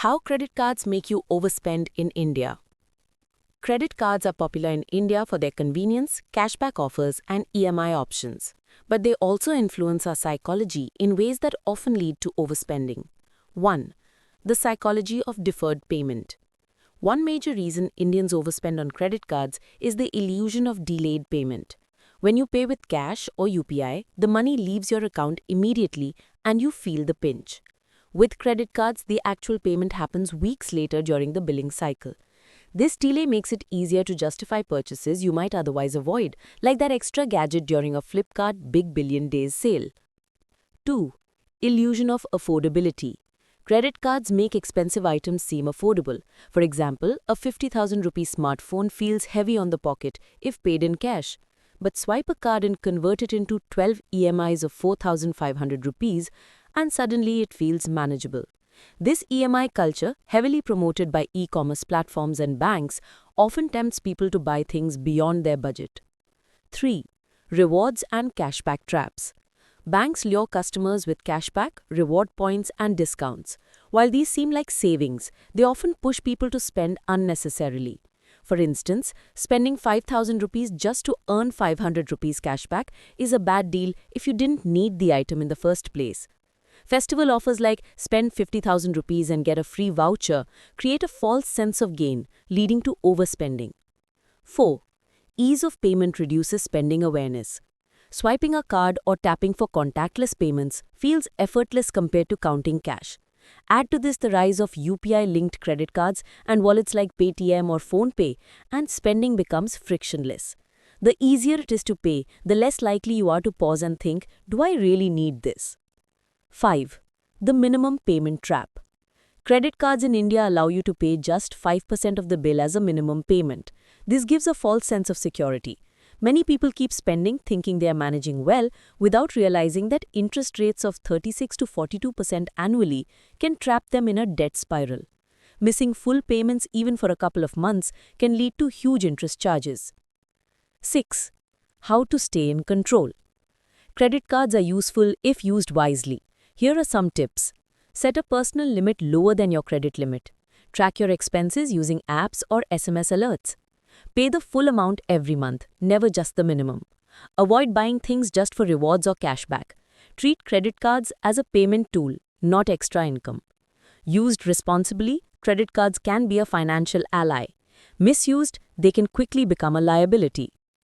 How credit cards make you overspend in India. Credit cards are popular in India for their convenience, cashback offers, and EMI options. But they also influence our psychology in ways that often lead to overspending. 1. The psychology of deferred payment. One major reason Indians overspend on credit cards is the illusion of delayed payment. When you pay with cash or UPI, the money leaves your account immediately and you feel the pinch. With credit cards, the actual payment happens weeks later during the billing cycle. This delay makes it easier to justify purchases you might otherwise avoid, like that extra gadget during a Flipkart Big Billion Days sale. 2. Illusion of affordability. Credit cards make expensive items seem affordable. For example, a 50,000 rupee smartphone feels heavy on the pocket if paid in cash. But swipe a card and convert it into 12 EMIs of 4,500 rupees, and suddenly it feels manageable. This EMI culture, heavily promoted by e-commerce platforms and banks, often tempts people to buy things beyond their budget. 3. Rewards and cashback traps. Banks lure customers with cashback, reward points, and discounts. While these seem like savings, they often push people to spend unnecessarily. For instance, spending 5,000 rupees just to earn 500 rupees cashback is a bad deal if you didn't need the item in the first place. Festival offers like spend 50,000 rupees and get a free voucher create a false sense of gain, leading to overspending. 4. Ease of payment reduces spending awareness. Swiping a card or tapping for contactless payments feels effortless compared to counting cash. Add to this the rise of UPI-linked credit cards and wallets like Paytm or PhonePe, and spending becomes frictionless. The easier it is to pay, the less likely you are to pause and think, do I really need this? 5. The minimum payment trap. Credit cards in India allow you to pay just 5% of the bill as a minimum payment. This gives a false sense of security. Many people keep spending thinking they are managing well without realizing that interest rates of 36 to 42% annually can trap them in a debt spiral. Missing full payments even for a couple of months can lead to huge interest charges. 6. How to stay in control. Credit cards are useful if used wisely. Here are some tips. Set a personal limit lower than your credit limit. Track your expenses using apps or SMS alerts. Pay the full amount every month, never just the minimum. Avoid buying things just for rewards or cashback. Treat credit cards as a payment tool, not extra income. Used responsibly, credit cards can be a financial ally. Misused, they can quickly become a liability.